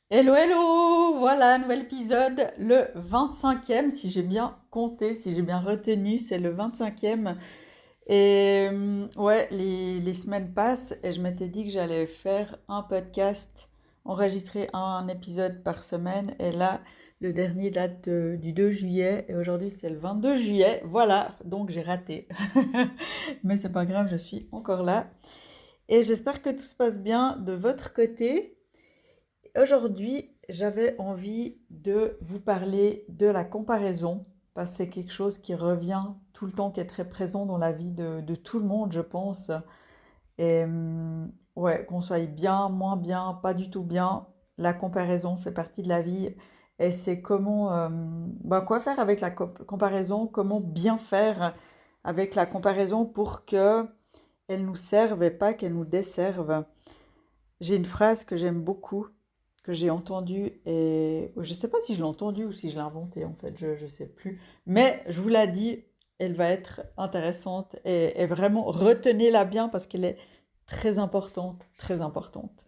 Hello, hello! Voilà, nouvel épisode, le 25e, si j'ai bien compté, si j'ai bien retenu, c'est le 25e. Et ouais, les semaines passent et je m'étais dit que j'allais faire un podcast, enregistrer un épisode par semaine. Et là, le dernier date du 2 juillet et aujourd'hui c'est le 22 juillet. Voilà, donc j'ai raté. Mais c'est pas grave, je suis encore là. Et j'espère que tout se passe bien de votre côté. Aujourd'hui, j'avais envie de vous parler de la comparaison, parce que c'est quelque chose qui revient tout le temps, qui est très présent dans la vie de tout le monde, je pense. Et ouais, qu'on soit bien, moins bien, pas du tout bien, la comparaison fait partie de la vie. Et c'est comment, quoi faire avec la comparaison, comment bien faire avec la comparaison pour que elle nous serve et pas qu'elle nous desserve. J'ai une phrase que j'aime beaucoup, que j'ai entendue, et je ne sais pas si je l'ai entendue ou si je l'ai inventée en fait, je ne sais plus. Mais je vous la dis, elle va être intéressante et vraiment retenez-la bien parce qu'elle est très importante, très importante.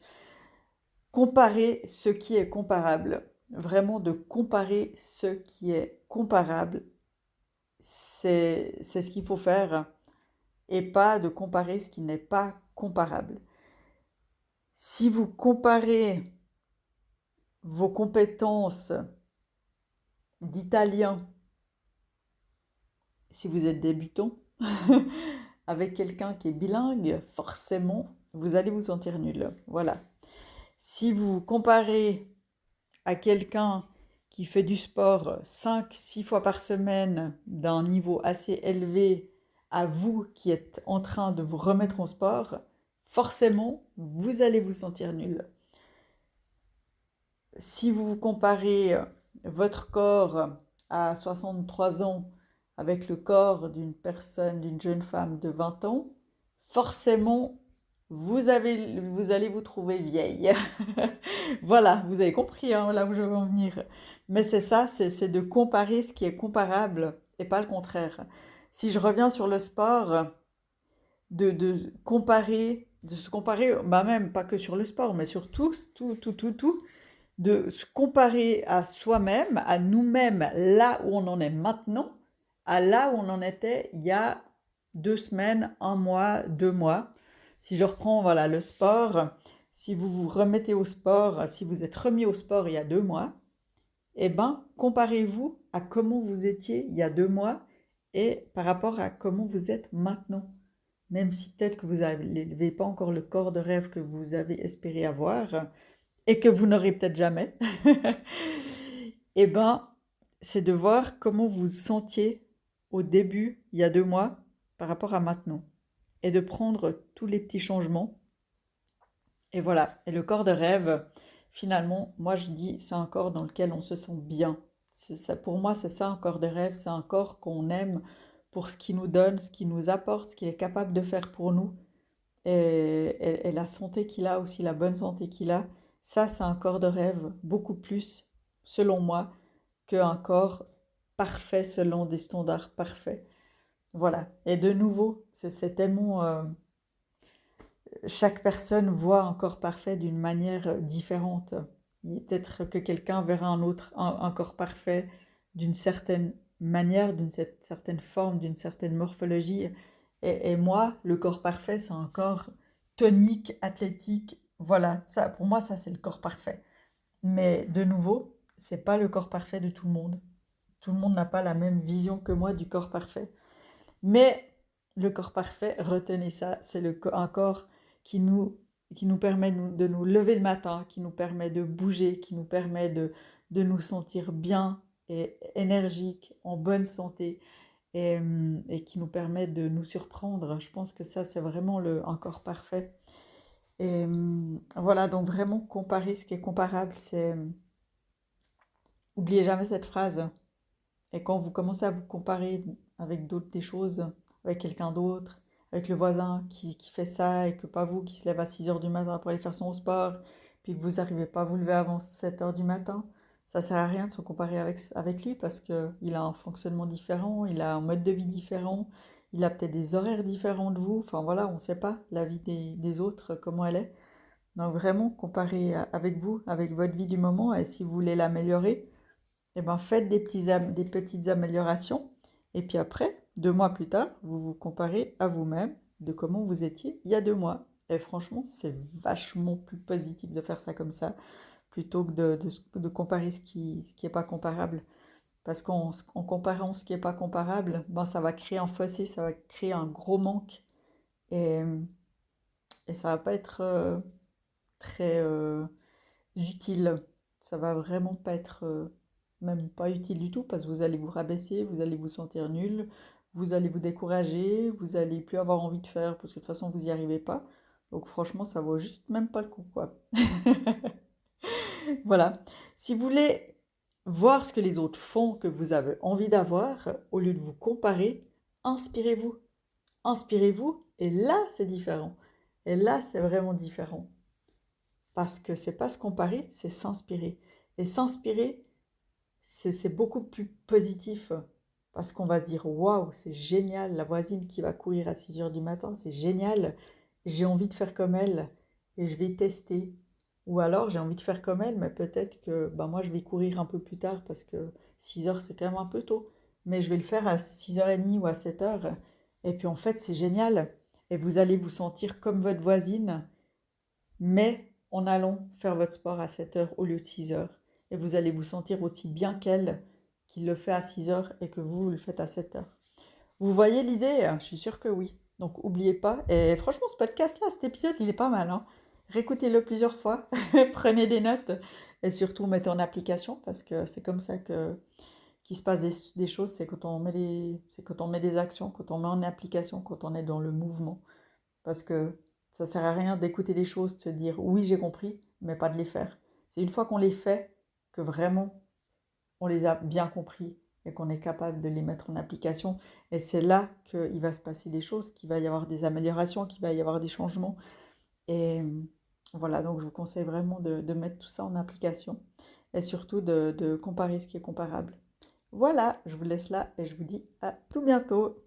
Comparer ce qui est comparable, vraiment de comparer ce qui est comparable, c'est ce qu'il faut faire et pas de comparer ce qui n'est pas comparable. Si vous comparez vos compétences d'italien, si vous êtes débutant, avec quelqu'un qui est bilingue, forcément, vous allez vous sentir nul. Voilà. Si vous comparez à quelqu'un qui fait du sport 5, 6 fois par semaine d'un niveau assez élevé à vous qui êtes en train de vous remettre au sport, forcément, vous allez vous sentir nul. Si vous comparez votre corps à 63 ans avec le corps d'une personne, d'une jeune femme de 20 ans, forcément, vous allez vous trouver vieille. Voilà, vous avez compris hein, là où je veux en venir. Mais c'est ça, c'est de comparer ce qui est comparable et pas le contraire. Si je reviens sur le sport, de se comparer, bah même pas que sur le sport, mais sur tout, de se comparer à soi-même, à nous-mêmes, là où on en est maintenant, à là où on en était il y a 2 semaines, un mois, 2 mois. Si je reprends voilà, le sport, si vous vous remettez au sport, si vous êtes remis au sport il y a 2 mois, eh ben, comparez-vous à comment vous étiez il y a 2 mois et par rapport à comment vous êtes maintenant. Même si peut-être que vous n'avez pas encore le corps de rêve que vous avez espéré avoir, et que vous n'aurez peut-être jamais, eh ben, c'est de voir comment vous vous sentiez au début, il y a 2 mois, par rapport à maintenant. Et de prendre tous les petits changements. Et voilà. Et le corps de rêve, finalement, moi je dis, c'est un corps dans lequel on se sent bien. Ça, pour moi, c'est ça un corps de rêve. C'est un corps qu'on aime pour ce qu'il nous donne, ce qu'il nous apporte, ce qu'il est capable de faire pour nous et la santé qu'il a aussi, la bonne santé qu'il a, ça c'est un corps de rêve beaucoup plus, selon moi, qu'un corps parfait selon des standards parfaits. Voilà. Et de nouveau, c'est tellement... chaque personne voit un corps parfait d'une manière différente. Peut-être que quelqu'un verra un corps parfait d'une certaine manière, d'une certaine forme, d'une certaine morphologie. Et moi, le corps parfait, c'est un corps tonique, athlétique. Voilà, ça, pour moi, ça, c'est le corps parfait. Mais de nouveau, c'est pas le corps parfait de tout le monde. Tout le monde n'a pas la même vision que moi du corps parfait. Mais le corps parfait, retenez ça, c'est un corps qui nous, qui nous permet de nous lever le matin, qui nous permet de bouger, qui nous permet de nous sentir bien et énergique, en bonne santé, et qui nous permet de nous surprendre. Je pense que ça, c'est vraiment un corps parfait. Et voilà, donc vraiment comparer ce qui est comparable, c'est... oubliez jamais cette phrase. Et quand vous commencez à vous comparer avec d'autres des choses, avec quelqu'un d'autre, avec le voisin qui fait ça et que pas vous qui se lève à 6 heures du matin pour aller faire son sport, puis que vous n'arrivez pas à vous lever avant 7 heures du matin, ça sert à rien de se comparer avec lui parce qu'il a un fonctionnement différent, il a un mode de vie différent, il a peut-être des horaires différents de vous. Enfin voilà, on ne sait pas la vie des autres, comment elle est. Donc vraiment, comparez avec vous, avec votre vie du moment, et si vous voulez l'améliorer, eh ben, faites des petites améliorations. Et puis après, 2 mois plus tard, vous vous comparez à vous-même de comment vous étiez il y a 2 mois. Et franchement, c'est vachement plus positif de faire ça comme ça, plutôt que de comparer ce qui est pas comparable. Parce qu'en comparant ce qui n'est pas comparable, ben, ça va créer un fossé, ça va créer un gros manque. Et, et ça va pas être très utile. Ça va vraiment pas être même pas utile du tout parce que vous allez vous rabaisser, vous allez vous sentir nul, vous allez vous décourager, vous allez plus avoir envie de faire parce que de toute façon vous n'y arrivez pas. Donc franchement, ça vaut juste même pas le coup, quoi. Voilà. Si vous voulez voir ce que les autres font que vous avez envie d'avoir, au lieu de vous comparer, inspirez-vous. Inspirez-vous et là, c'est différent. Et là, c'est vraiment différent. Parce que c'est pas se comparer, c'est s'inspirer. Et s'inspirer, c'est beaucoup plus positif. Parce qu'on va se dire, waouh, c'est génial, la voisine qui va courir à 6 heures du matin, c'est génial, j'ai envie de faire comme elle et je vais tester. Ou alors j'ai envie de faire comme elle, mais peut-être que bah, moi je vais courir un peu plus tard parce que 6 heures c'est quand même un peu tôt. Mais je vais le faire à 6h30 ou à 7 heures. Et puis en fait c'est génial. Et vous allez vous sentir comme votre voisine mais en allant faire votre sport à 7 heures au lieu de 6 heures. Et vous allez vous sentir aussi bien qu'elle, qui le fait à 6 heures et que vous le faites à 7 heures. Vous voyez l'idée? Je suis sûre que oui. Donc n'oubliez pas. Et franchement, ce podcast-là, cet épisode, il est pas mal, hein. Réécoutez-le plusieurs fois, prenez des notes et surtout mettez en application parce que c'est comme ça que qu'il se passe des choses, c'est quand on met des actions, quand on met en application, quand on est dans le mouvement. Parce que ça sert à rien d'écouter des choses, de se dire oui j'ai compris, mais pas de les faire. C'est une fois qu'on les fait que vraiment on les a bien compris et qu'on est capable de les mettre en application. Et c'est là qu'il va se passer des choses, qu'il va y avoir des améliorations, qu'il va y avoir des changements. Et voilà, donc je vous conseille vraiment de mettre tout ça en application et surtout de comparer ce qui est comparable. Voilà, je vous laisse là et je vous dis à tout bientôt.